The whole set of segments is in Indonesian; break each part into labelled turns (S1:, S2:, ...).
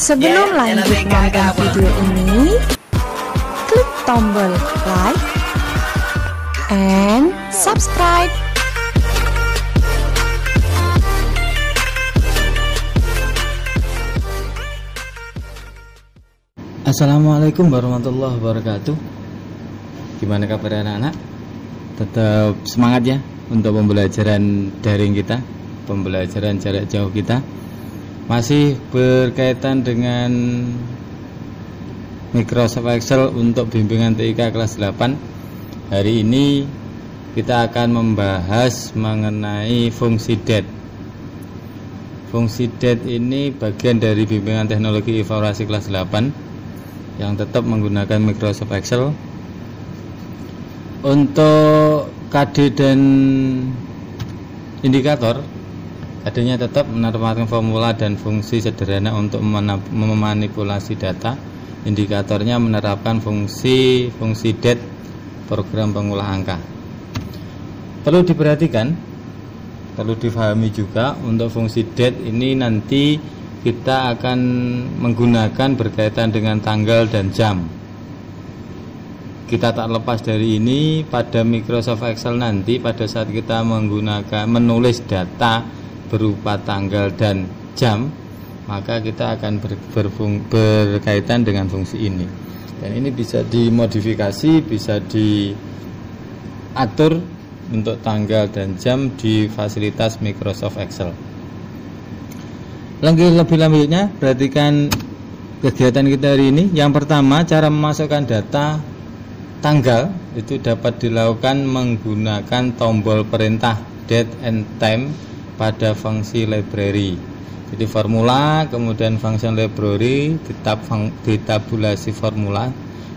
S1: Sebelum lanjut nonton video ini, klik tombol like and subscribe.
S2: Assalamualaikum warahmatullahi wabarakatuh. Gimana kabar anak-anak? Tetap semangat ya untuk pembelajaran daring kita, pembelajaran jarak jauh kita. Masih berkaitan dengan Microsoft Excel untuk bimbingan TIK kelas 8. Hari ini kita akan membahas mengenai fungsi DAT. Fungsi DAT ini bagian dari bimbingan teknologi informasi kelas 8 yang tetap menggunakan Microsoft Excel. Untuk KD dan indikator, KD-nya tetap menempatkan formula dan fungsi sederhana untuk memanipulasi data. Indikatornya menerapkan fungsi DAT, program pengolah angka. Perlu diperhatikan, perlu difahami juga untuk fungsi DAT ini nanti kita akan menggunakan berkaitan dengan tanggal dan jam. Kita tak lepas dari ini pada Microsoft Excel nanti pada saat kita menulis data berupa tanggal dan jam, maka kita akan berkaitan dengan fungsi ini. Dan ini bisa dimodifikasi, bisa diatur untuk tanggal dan jam di fasilitas Microsoft Excel. Lebih lanjutnya, perhatikan kegiatan kita hari ini. Yang pertama, cara memasukkan data tanggal itu dapat dilakukan menggunakan tombol perintah date and time pada fungsi library. Jadi formula, kemudian function library, ditabulasi formula.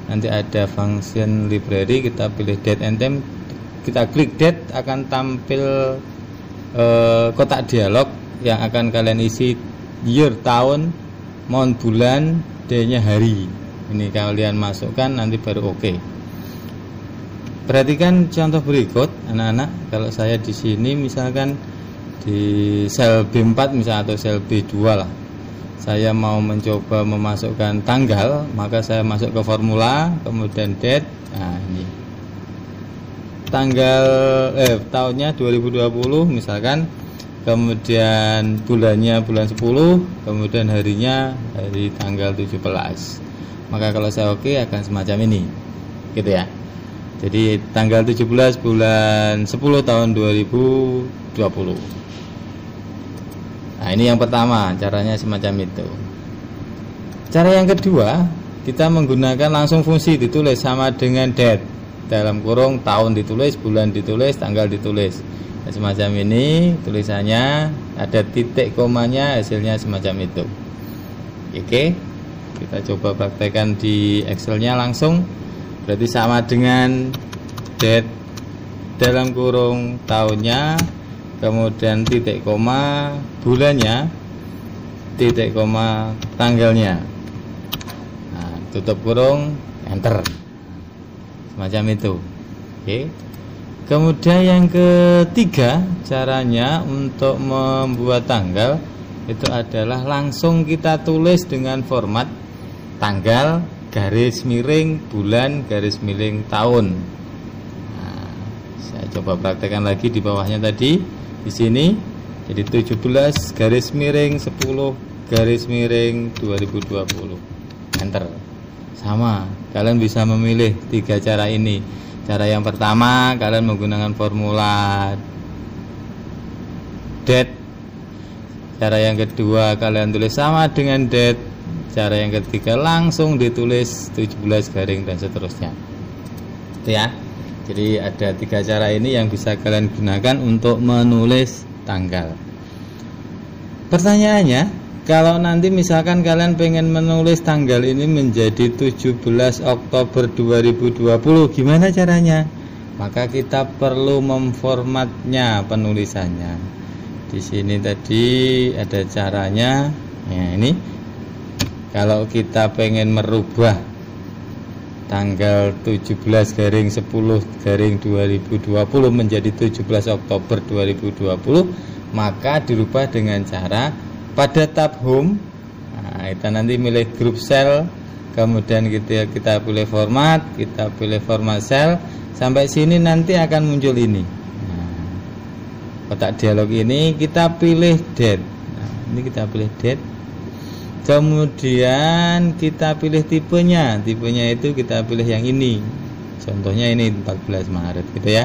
S2: Nanti ada function library, kita pilih date and time, kita klik date, akan tampil kotak dialog yang akan kalian isi year tahun, month bulan, day-nya hari. Ini kalian masukkan, nanti baru oke. Perhatikan contoh berikut anak-anak. Kalau saya di sini misalkan di sel B4 misalnya atau sel B2 lah, saya mau mencoba memasukkan tanggal, maka saya masuk ke formula, kemudian date. Nah ini tanggal tahunnya 2020 misalkan, kemudian bulannya bulan 10, kemudian harinya hari tanggal 17. Maka kalau saya oke akan semacam ini gitu ya. Jadi tanggal 17 bulan 10 tahun 2020. Nah ini yang pertama, caranya semacam itu. Cara yang kedua, kita menggunakan langsung fungsi ditulis sama dengan date, dalam kurung tahun ditulis, bulan ditulis, tanggal ditulis. Nah, semacam ini tulisannya, ada titik komanya, hasilnya semacam itu. Oke, kita coba praktekkan di Excelnya langsung. Berarti sama dengan date dalam kurung tahunnya, kemudian titik koma bulannya, titik koma tanggalnya. Nah, tutup kurung, enter. Semacam itu. Oke. Kemudian yang ketiga, caranya untuk membuat tanggal itu adalah langsung kita tulis dengan format tanggal garis miring bulan garis miring tahun. Nah, saya coba praktekkan lagi di bawahnya tadi. Di sini jadi 17 garis miring 10 garis miring 2020. Enter. Sama, kalian bisa memilih tiga cara ini. Cara yang pertama, kalian menggunakan formula date. Cara yang kedua, kalian tulis sama dengan date. Cara yang ketiga, langsung ditulis 17 garing dan seterusnya. Itu ya. Jadi ada tiga cara ini yang bisa kalian gunakan untuk menulis tanggal. Pertanyaannya, kalau nanti misalkan kalian pengen menulis tanggal ini menjadi 17 Oktober 2020, gimana caranya? Maka kita perlu memformatnya penulisannya. Di sini tadi ada caranya. Ya, ini kalau kita pengen merubah tanggal 17 garing 10 garing 2020 menjadi 17 Oktober 2020, maka dirubah dengan cara pada tab home Nah, kita nanti milih grup sel, kemudian kita pilih format, kita pilih format sel. Sampai sini nanti akan muncul ini. Nah, kotak dialog ini kita pilih date. Nah, ini kita pilih date. Kemudian kita pilih tipenya. Tipenya itu kita pilih yang ini. Contohnya ini 14 Maret gitu ya.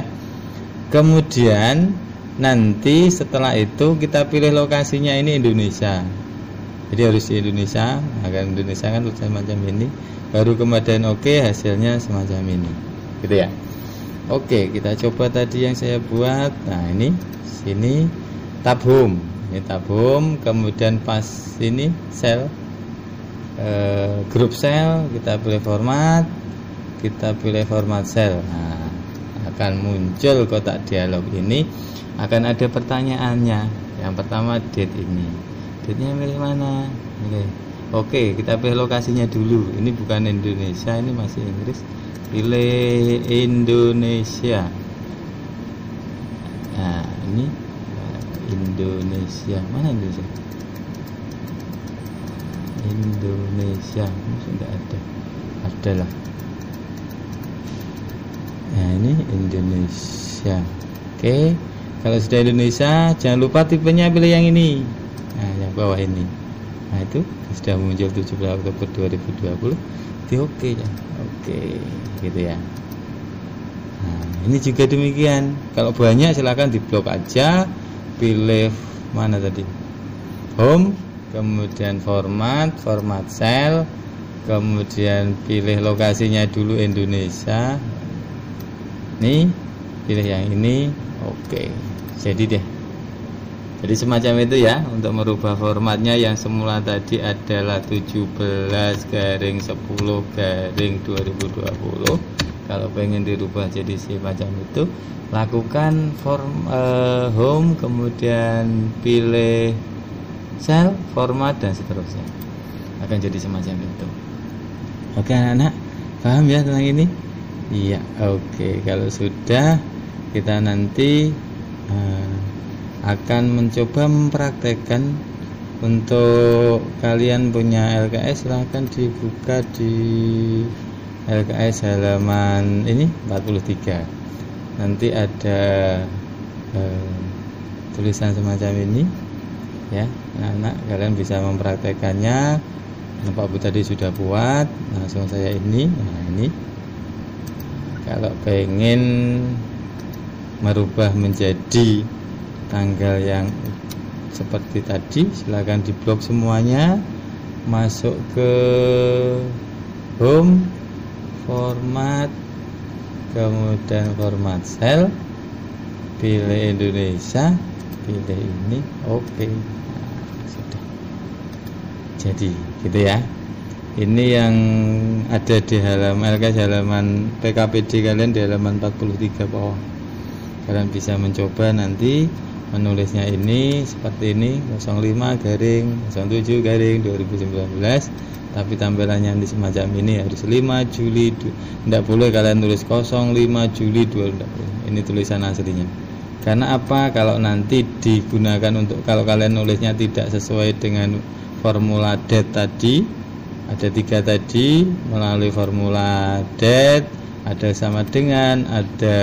S2: Kemudian nanti setelah itu kita pilih lokasinya ini Indonesia. Jadi harus di Indonesia. Agar Indonesia kan tulisan macam ini. Baru kemudian oke, hasilnya semacam ini. Gitu ya. Oke, kita coba tadi yang saya buat. Nah, ini sini tab home. Ini tab home, kemudian pas ini sel, grup sel, kita pilih format, kita pilih format sel. Nah, akan muncul kotak dialog ini, akan ada pertanyaannya. Yang pertama date ini, date-nya milih mana? Milih. Oke, kita pilih lokasinya dulu. Ini bukan Indonesia, ini masih Inggris. Pilih Indonesia. Nah, ini Indonesia, mana Indonesia? Indonesia, sudah ada lah. Nah, ini Indonesia. Oke, kalau sudah Indonesia, jangan lupa tipenya pilih yang ini. Nah, yang bawah ini. Nah, itu sudah muncul 17 Oktober 2020. Di oke ya. Oke, gitu ya. Nah, ini juga demikian. Kalau banyak silakan diblok aja. Pilih mana tadi, home, kemudian format sel, kemudian pilih lokasinya dulu Indonesia. Nih, pilih yang ini. Oke, jadi deh. Jadi semacam itu ya untuk merubah formatnya. Yang semula tadi adalah 17/10/2020. Kalau pengen dirubah jadi semacam itu, lakukan home, kemudian pilih sel, format, dan seterusnya. Akan jadi semacam itu. Oke anak-anak, paham ya tentang ini? Iya, oke. Kalau sudah, kita nanti akan mencoba mempraktekkan. Untuk kalian punya LKS, silahkan dibuka di LKS halaman ini 43. Nanti ada tulisan semacam ini ya, anak kalian bisa mempraktekannya. Pak Bu tadi sudah buat, langsung saya ini. Nah, ini kalau pengen merubah menjadi tanggal yang seperti tadi, silahkan diblok semuanya, masuk ke home, format, kemudian format sel, pilih Indonesia, pilih ini, oke. Nah, sudah jadi gitu ya. Ini yang ada di halaman LKS, halaman PKPD kalian di halaman 43 bawah. Kalian bisa mencoba nanti menulisnya ini seperti ini, 05/07/2019. Tapi tampilannya di semacam ini harus 5 Juli. Tidak boleh kalian tulis 05 Juli 2020. Ini tulisan aslinya. Karena apa? Kalau nanti digunakan untuk, kalau kalian nulisnya tidak sesuai dengan formula date tadi, ada 3 tadi, melalui formula date, ada sama dengan, ada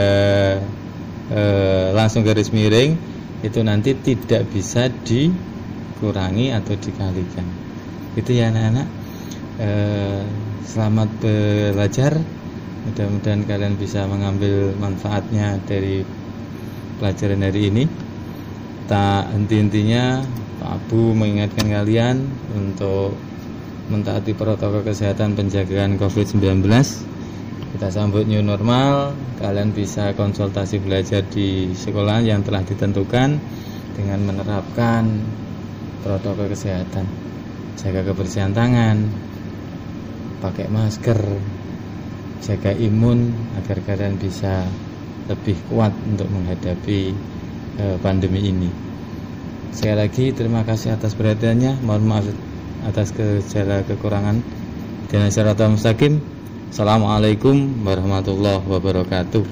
S2: langsung garis miring, itu nanti tidak bisa dikurangi atau dikalikan. Itu ya anak-anak. Selamat belajar. Mudah-mudahan kalian bisa mengambil manfaatnya dari pelajaran hari ini. Tak henti-hentinya Pak Abu mengingatkan kalian untuk mentaati protokol kesehatan penjagaan COVID-19. Kita sambut new normal. Kalian bisa konsultasi belajar di sekolah yang telah ditentukan dengan menerapkan protokol kesehatan. Jaga kebersihan tangan, pakai masker, jaga imun agar kalian bisa lebih kuat untuk menghadapi pandemi ini. Sekali lagi terima kasih atas perhatiannya. Mohon maaf atas segala kekurangan. Dengan syarat mustaqim. Assalamualaikum warahmatullahi wabarakatuh.